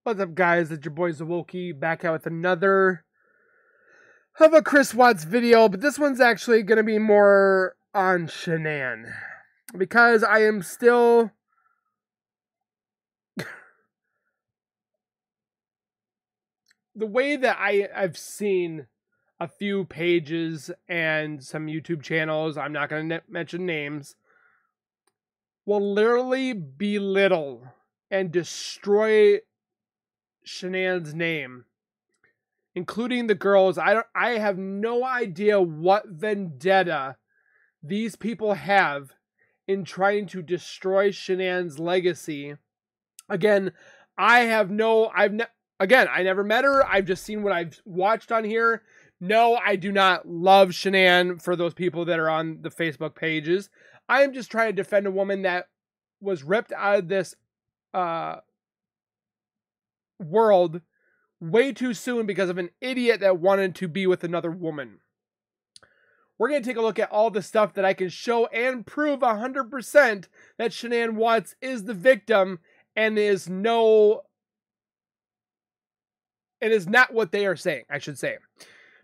What's up, guys? It's your boy Zawolki back out with another of a Chris Watts video, but this one's actually going to be more on Shanann because I am still the way that I've seen a few pages and some YouTube channels, I'm not going to mention names, will literally belittle and destroy Shanann's name, including the girls. I have no idea what vendetta these people have in trying to destroy Shanann's legacy. Again, I never met her. I've just seen what I've watched on here. No, I do not love Shanann for those people that are on the Facebook pages. I am just trying to defend a woman that was ripped out of this world way too soon because of an idiot that wanted to be with another woman. We're going to take a look at all the stuff that I can show and prove 100% that Shanann Watts is the victim and is not what they are saying, I should say.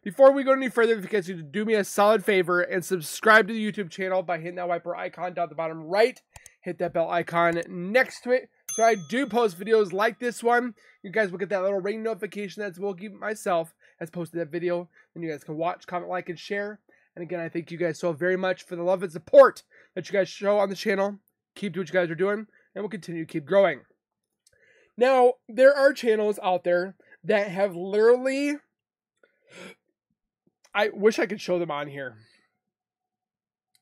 Before we go any further, if you guys could do me a solid favor and subscribe to the YouTube channel by hitting that wiper icon down the bottom right. Hit that bell icon next to it so I do post videos like this one. You guys will get that little ring notification that will give myself has posted that video. And you guys can watch, comment, like, and share. And again, I thank you guys so very much for the love and support that you guys show on the channel. Keep doing what you guys are doing, and we'll continue to keep growing. Now, there are channels out there that have literally... I wish I could show them on here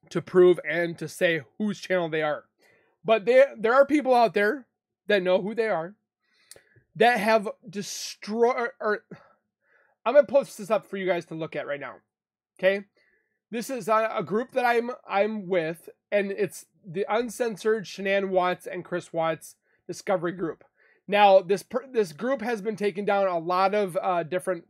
to prove and to say whose channel they are. But there are people out there that know who they are that have destroyed... I'm going to post this up for you guys to look at right now. Okay? This is a group that I'm with, and it's the Uncensored Shanann Watts and Chris Watts Discovery Group. Now, this group has been taking down a lot of different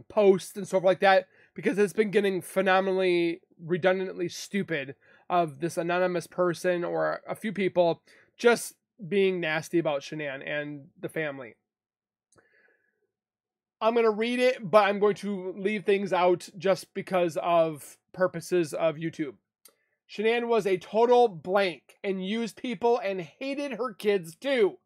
posts and stuff like that because it's been getting phenomenally redundantly stupid of this anonymous person or a few people just being nasty about Shanann and the family. I'm going to read it, but I'm going to leave things out just because of purposes of YouTube. Shanann was a total blank and used people and hated her kids too.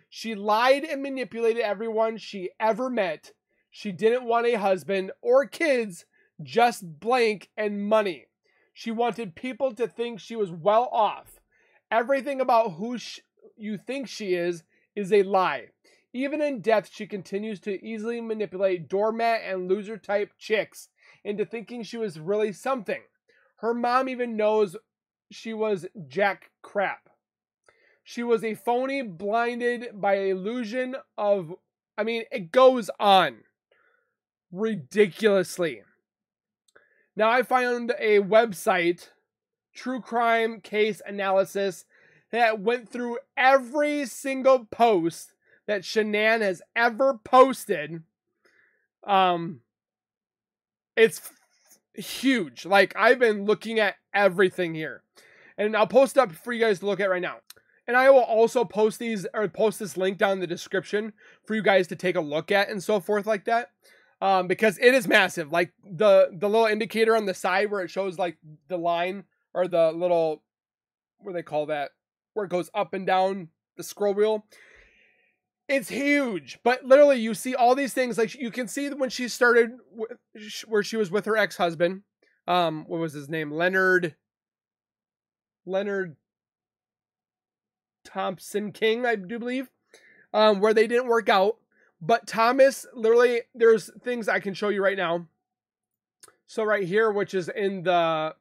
She lied and manipulated everyone she ever met. She didn't want a husband or kids, just blank and money. She wanted people to think she was well off. Everything about who you think she is a lie. Even in death, she continues to easily manipulate doormat and loser-type chicks into thinking she was really something. Her mom even knows she was jack crap. She was a phony, blinded by illusion of... I mean, it goes on. Ridiculously. Now, I found a website, True Crime Case Analysis, that went through every single post that Shanann has ever posted. It's huge. Like, I've been looking at everything here. And I'll post up for you guys to look at right now. And I will also post this link down in the description for you guys to take a look at and so forth like that. Because it is massive. Like the little indicator on the side where it shows like the line or the little, what do they call that? Where it goes up and down the scroll wheel. It's huge, but literally you see all these things. Like you can see when she started, where she was with her ex-husband. What was his name? Leonard Thompson King, I do believe. Where they didn't work out. But Thomas, literally, there's things I can show you right now. So right here, which is in the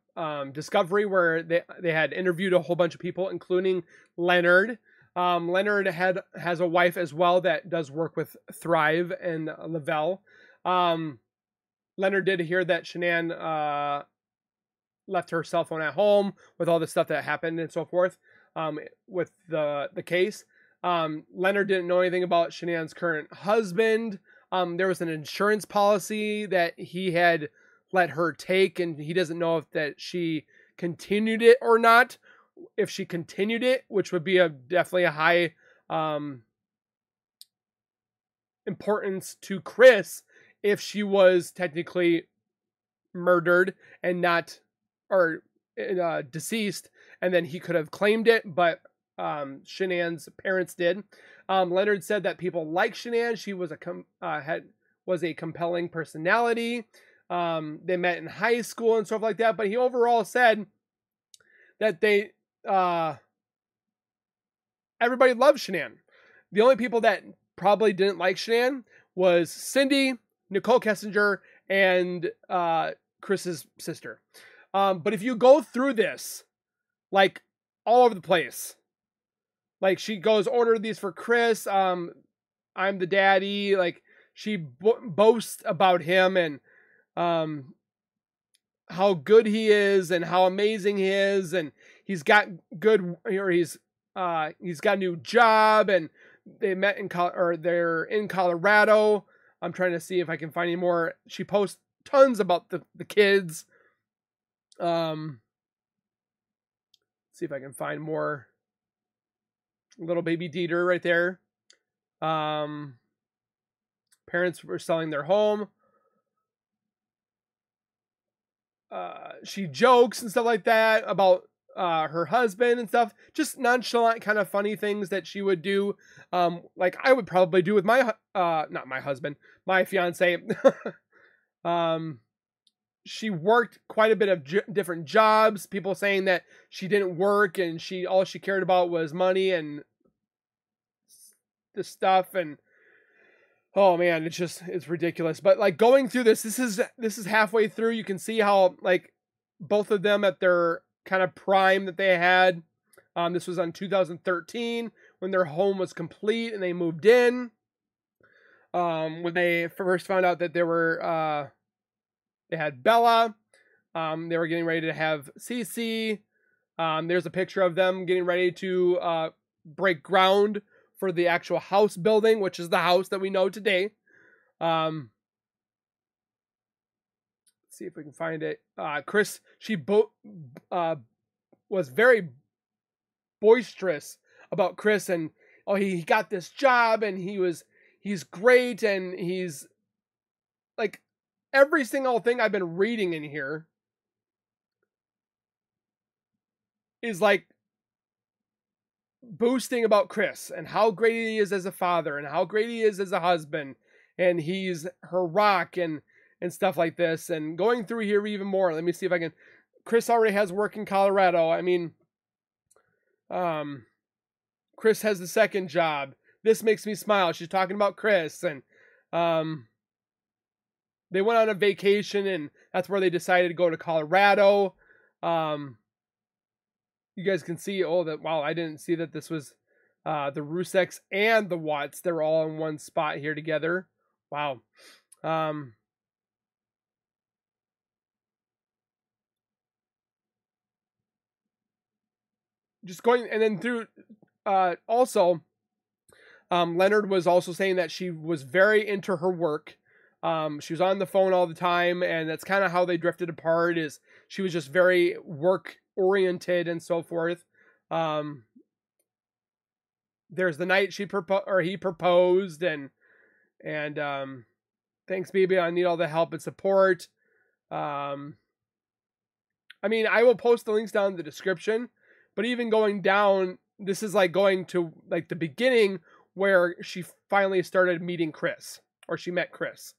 Discovery, where they had interviewed a whole bunch of people, including Leonard. Leonard has a wife as well that does work with Thrive and Lavelle. Leonard did hear that Shanann left her cell phone at home with all the stuff that happened and so forth with the case. Leonard didn't know anything about Shanann's current husband. There was an insurance policy that he had let her take, and he doesn't know if that she continued it or not. If she continued it, which would be definitely a high importance to Chris if she was technically murdered and not, or deceased, and then he could have claimed it, but Shanann's parents did. Leonard said that people like Shanann. She was a compelling personality. They met in high school and stuff like that, but he overall said that everybody loved Shanann. The only people that probably didn't like Shanann was Cindy, Nicole Kessinger, and Chris's sister. But if you go through this, like, all over the place, like, she goes, order these for Chris. I'm the daddy. Like, she boasts about him and how good he is and how amazing he is, and he's got good, or he's got a new job, and they met they're in Colorado. I'm trying to see if I can find any more. She posts tons about the kids. See if I can find more. Little baby Dieter right there. Parents were selling their home. She jokes and stuff like that about her husband and stuff. Just nonchalant, kind of funny things that she would do. Like I would probably do with my, not my husband, my fiance. She worked quite a bit of different jobs. People saying that she didn't work and all she cared about was money and this stuff. And oh man, it's ridiculous. But like going through this is halfway through. You can see how like both of them at their kind of prime that they had. This was on 2013 when their home was complete and they moved in. When they first found out that they had Bella. They were getting ready to have STACY. There's a picture of them getting ready to break ground for the actual house building, which is the house that we know today. Let's see if we can find it. Chris, she was very boisterous about Chris, and he got this job, and he's great, and he's like, every single thing I've been reading in here is like boosting about Chris and how great he is as a father and how great he is as a husband, and he's her rock and stuff like this. And going through here even more, let me see if I can. Chris already has work in Colorado. I mean, Chris has the second job. This makes me smile. She's talking about Chris, and they went on a vacation, and that's where they decided to go to Colorado. You guys can see, wow, I didn't see that this was the Ruseks and the Watts. They're all in one spot here together. Wow. Just going, and then through, also, Leonard was also saying that she was very into her work. She was on the phone all the time, and that's kind of how they drifted apart, is she was just very work oriented and so forth. There's the night he proposed, and thanks baby, I need all the help and support. I mean, I will post the links down in the description, but even going down, this is like going to like the beginning where she finally started meeting Chris, or she met Chris.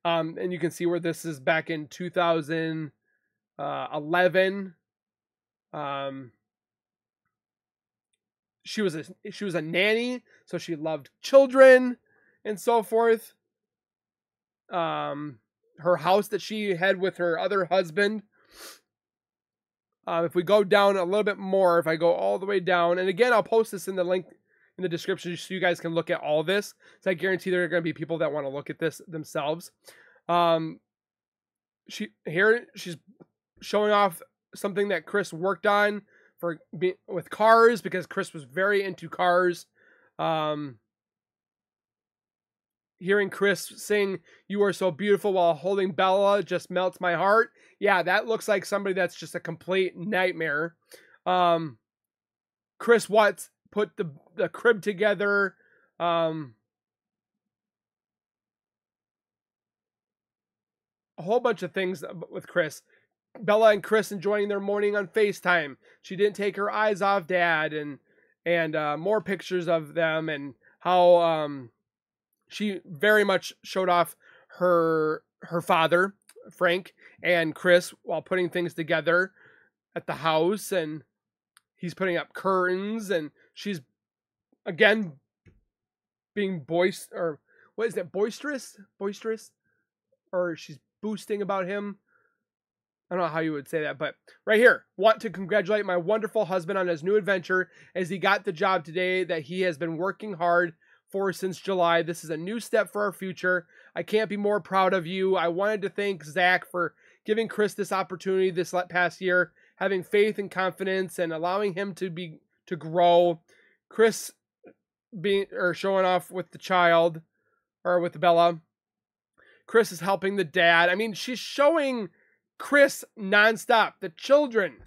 And you can see where this is back in 2011. She was a nanny, so she loved children and so forth. Her house that she had with her other husband. If we go down a little bit more, if I go all the way down, and again, I'll post this in the link in the description so you guys can look at all this. So I guarantee there are going to be people that want to look at this themselves. She's showing off something that Chris worked on with cars, because Chris was very into cars. Hearing Chris sing "You Are So Beautiful" while holding Bella just melts my heart. Yeah, that looks like somebody that's just a complete nightmare. Chris Watts put the crib together. a whole bunch of things with Chris. Bella and Chris enjoying their morning on FaceTime. She didn't take her eyes off Dad, and more pictures of them, and how she very much showed off her father, Frank, and Chris while putting things together at the house, and he's putting up curtains, and she's again being boisterous, or she's boosting about him. I don't know how you would say that, but right here, want to congratulate my wonderful husband on his new adventure as he got the job today that he has been working hard for since July. This is a new step for our future. I can't be more proud of you. I wanted to thank Zach for giving Chris this opportunity this past year, having faith and confidence and allowing him to grow. Chris showing off with the child, or with Bella. Chris is helping the dad. I mean, she's showing Chris nonstop, the children.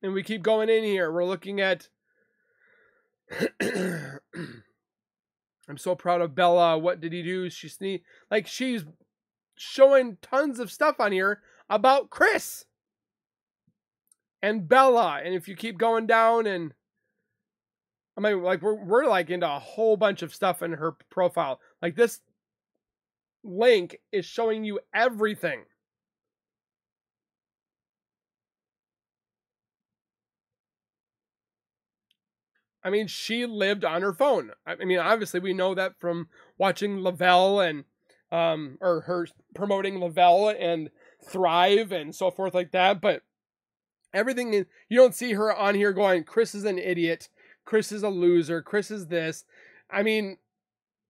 And we keep going in here. We're looking at I'm so proud of Bella. What did he do? She's showing tons of stuff on here about Chris and Bella. And if you keep going down, and I mean, like, we're like into a whole bunch of stuff in her profile. Like, this link is showing you everything. I mean, she lived on her phone. I mean, obviously we know that from watching Lavelle and or her promoting Lavelle and Thrive and so forth like that. But everything, you don't see her on here going, Chris is an idiot, Chris is a loser, Chris is this. I mean,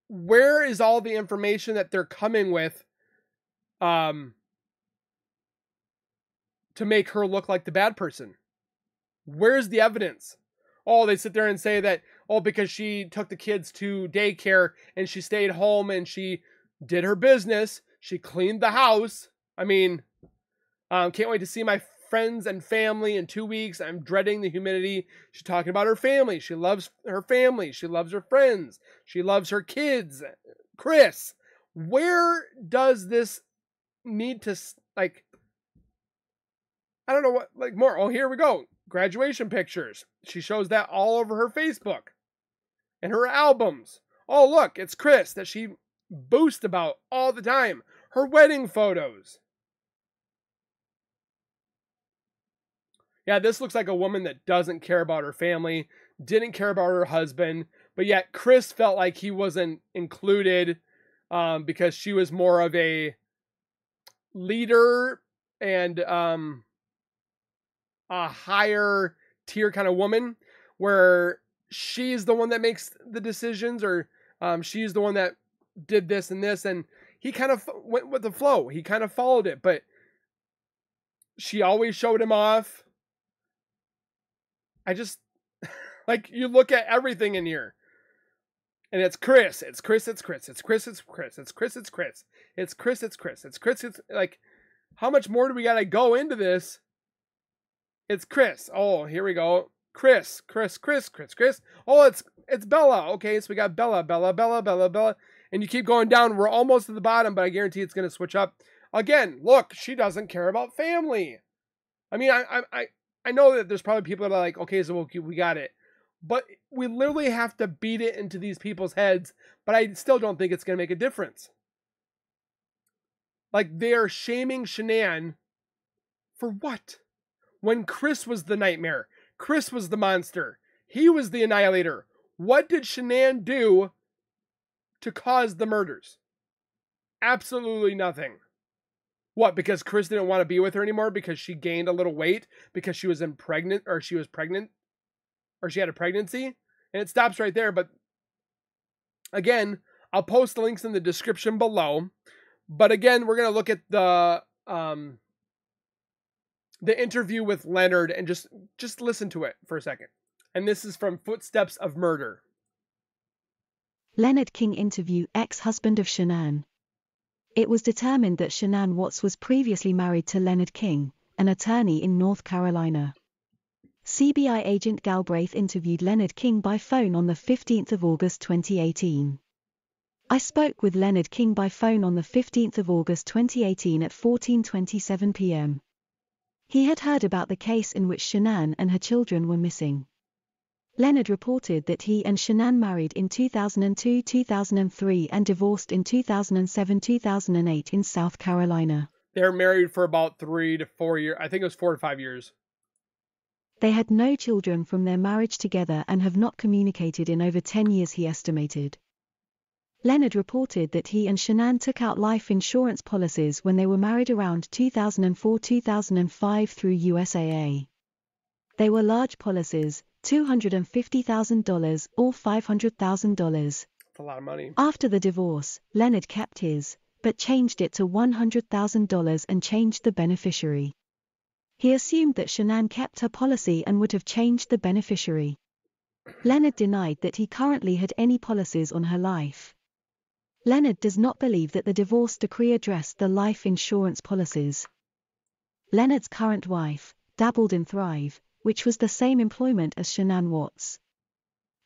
where is all the information that they're coming with to make her look like the bad person? Where's the evidence? Oh, they sit there and say that, oh, because she took the kids to daycare and she stayed home and she did her business, she cleaned the house. I mean, can't wait to see my friends and family in 2 weeks. I'm dreading the humidity. She's talking about her family. She loves her family. She loves her friends. She loves her kids. Chris, where does this need to, like, I don't know what, like, more. Oh, here we go. Graduation pictures. She shows that all over her Facebook and her albums. Oh, look, it's Chris that she boasts about all the time. Her wedding photos. Yeah, this looks like a woman that doesn't care about her family, didn't care about her husband, but yet Chris felt like he wasn't included because she was more of a leader and a higher tier kind of woman, where she's the one that makes the decisions, or she's the one that did this and this, and he kind of went with the flow. He kind of followed it, but she always showed him off. I just, like, you look at everything in here, and it's Chris, it's Chris, it's Chris, it's Chris, it's Chris, it's Chris, it's Chris, it's Chris, it's Chris, it's Chris, it's like, how much more do we gotta go into this? It's Chris. Oh, here we go. Chris. Oh, it's Bella. Okay, so we got Bella. And you keep going down. We're almost at the bottom, but I guarantee it's going to switch up. Again, look, she doesn't care about family. I mean, I know that there's probably people that are like, okay, so we got it. But we literally have to beat it into these people's heads, but I still don't think it's going to make a difference. Like, they are shaming Shanann for what? When Chris was the nightmare, Chris was the monster, he was the annihilator. What did Shanann do to cause the murders? Absolutely nothing. What, because Chris didn't want to be with her anymore because she gained a little weight, because she was pregnant, or she had a pregnancy? And it stops right there. But again, I'll post the links in the description below. But again, we're going to look at the interview with Leonard and just listen to it for a second. And this is from Footsteps of Murder. Leonard King interview, ex-husband of Shanann. It was determined that Shanann Watts was previously married to Leonard King, an attorney in North Carolina. CBI agent GALBRAITH interviewed Leonard King by phone on the 15th of August 2018. I spoke with Leonard King by phone on the 15th of August 2018 at 14:27 p.m. He had heard about the case in which Shanann and her children were missing. Leonard reported that he and Shanann married in 2002-2003 and divorced in 2007-2008 in South Carolina. They were married for about 3 to 4 years. I think it was 4 to 5 years. They had no children from their marriage together and have not communicated in over 10 years, he estimated. Leonard reported that he and Shanann took out life insurance policies when they were married around 2004-2005 through USAA. They were large policies, $250,000 or $500,000. That's a lot of money. After the divorce, Leonard kept his, but changed it to $100,000 and changed the beneficiary. He assumed that Shanann kept her policy and would have changed the beneficiary. Leonard denied that he currently had any policies on her life. Leonard does not believe that the divorce decree addressed the life insurance policies. Leonard's current wife dabbled in Thrive, which was the same employment as Shanann Watts.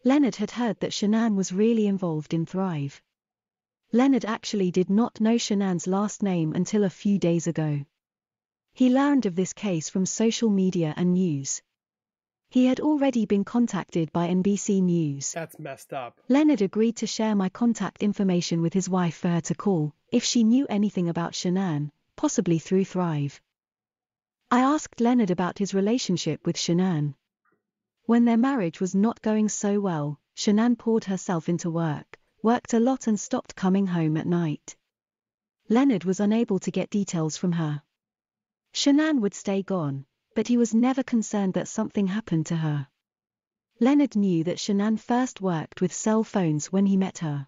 Leonard had heard that Shanann was really involved in Thrive. Leonard actually did not know Shanann's last name until a few days ago. He learned of this case from social media and news. He had already been contacted by NBC News. That's messed up. Leonard agreed to share my contact information with his wife for her to call, if she knew anything about Shanann, possibly through Thrive. I asked Leonard about his relationship with Shanann. When their marriage was not going so well, Shanann poured herself into work, worked a lot and stopped coming home at night. Leonard was unable to get details from her. Shanann would stay gone, but he was never concerned that something happened to her. Leonard knew that Shanann first worked with cell phones when he met her.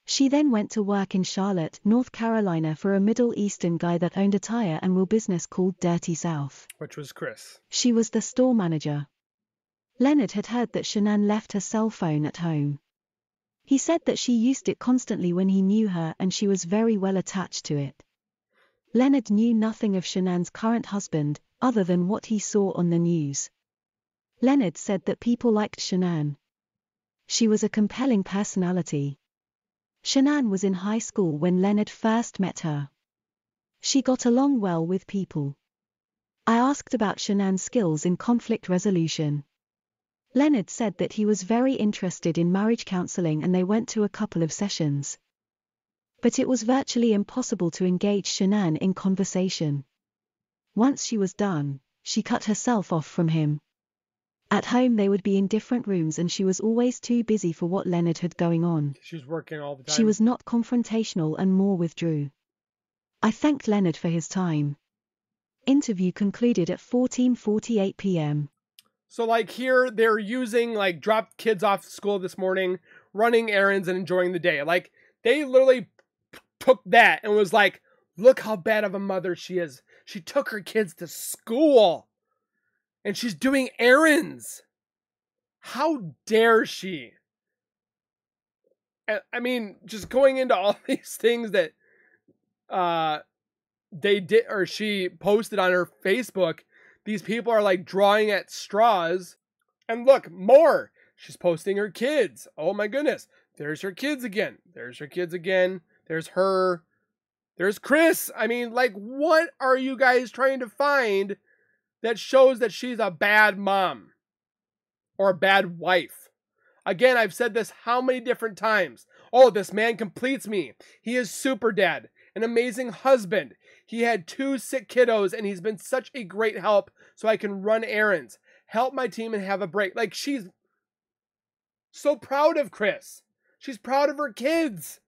She then went to work in Charlotte, North Carolina for a Middle Eastern guy that owned a tire and wheel business called Dirty South. Which was Chris. She was the store manager. Leonard had heard that Shanann left her cell phone at home. He said that she used it constantly when he knew her and she was very well attached to it. Leonard knew nothing of Shanann's current husband, other than what he saw on the news. Leonard said that people liked Shanann. She was a compelling personality. Shanann was in high school when Leonard first met her. She got along well with people. I asked about Shanann's skills in conflict resolution. Leonard said that he was very interested in marriage counseling and they went to a couple of sessions. But it was virtually impossible to engage Shanann in conversation. Once she was done, she cut herself off from him. At home they would be in different rooms and she was always too busy for what Leonard had going on. She was working all the time. She was not confrontational and more withdrew. I thanked Leonard for his time. Interview concluded at 14:48 p.m. So like here, they're using like dropped kids off school this morning, running errands and enjoying the day. Like they literally took that and was like, look how bad of a mother she is. She took her kids to school and she's doing errands. How dare she? I mean, just going into all these things that they did or she posted on her Facebook. These people are like drawing at straws. And look, more. She's posting her kids. Oh my goodness. There's her kids again. There's her kids again. There's her. There's Chris. I mean, like, what are you guys trying to find that shows that she's a bad mom or a bad wife? Again, I've said this how many different times. Oh, this man completes me. He is super dad, an amazing husband. He had 2 sick kiddos and he's been such a great help so I can run errands, help my team and have a break. Like she's so proud of Chris. She's proud of her kids.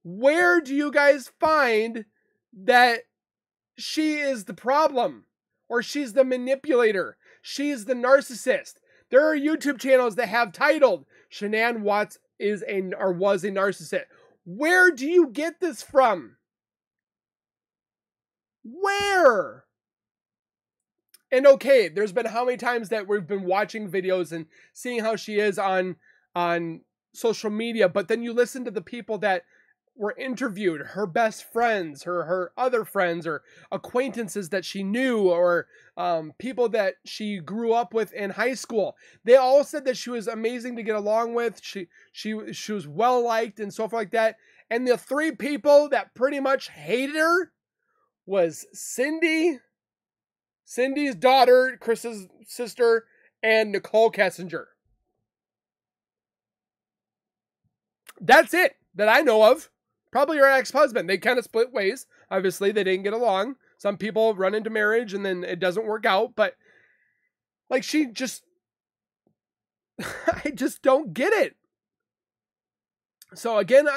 Where do you guys find that she is the problem or she's the manipulator? She's the narcissist. There are YouTube channels that have titled Shanann Watts was a narcissist. Where do you get this from? Where? And okay, there's been how many times that we've been watching videos and seeing how she is on social media, but then you listen to the people that were interviewed, her best friends, her other friends, or acquaintances that she knew, or people that she grew up with in high school, they all said that she was amazing to get along with. She was well liked and so forth like that. And the three people that pretty much hated her was Cindy's daughter, Chris's sister, and Nicole Kessinger. That's it that I know of. Probably her ex-husband. They kind of split ways. Obviously, they didn't get along. Some people run into marriage and then it doesn't work out. But, like, she just... I just don't get it. So, again,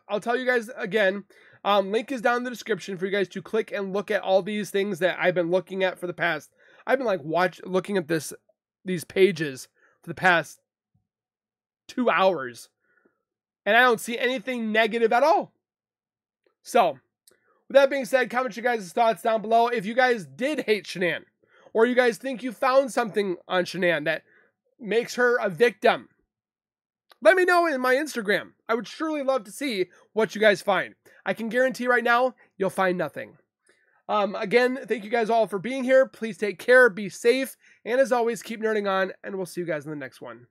I'll tell you guys again. Link is down in the description for you guys to click and look at all these things that I've been looking at for the past... I've been, like, looking at these pages for the past 2 hours. And I don't see anything negative at all. So, with that being said, comment your guys' thoughts down below. If you guys did hate Shanann, or you guys think you found something on Shanann that makes her a victim, let me know in my Instagram. I would surely love to see what you guys find. I can guarantee right now, you'll find nothing. Again, thank you guys all for being here. Please take care, be safe, and as always, keep nerding on, and we'll see you guys in the next one.